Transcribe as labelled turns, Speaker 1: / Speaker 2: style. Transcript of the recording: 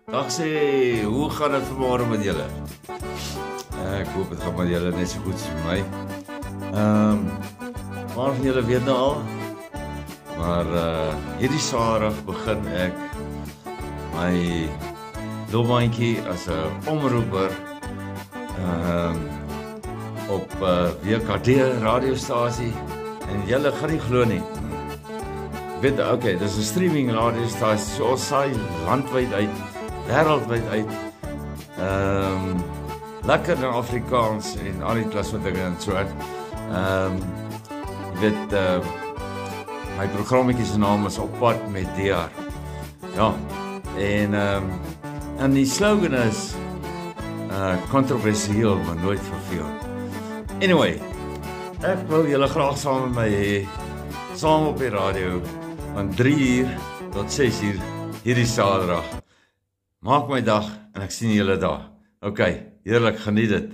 Speaker 1: Dag sê, hoe gaan dit vanmôre met julle? Ek hoop dit gaan met julle net so goed soos met my. Maar van julle weet nou al, maar hierdie Saterdag begin ek my loopbaantjie as 'n omroeper op WKD radiostasie en julle gaan nie glo nie. Weet, okay, dis 'n streaming radiostasie, so ons saai landwyd uit, wêreldwyd uit. Lekker in Afrikaans en al die klas wat ek in so het. Jy weet, my programmetjie se naam is Op Pad met DR. Ja, en die slogan is kontroversieel, maar nooit verveeld. Anyway, ek wil julle graag saam met my hê, saam op die radio, van 3 uur tot 6 uur, hierdie Saterdag. Maak my dag, en ek sien julle daar. Okay, heerlik, geniet dit.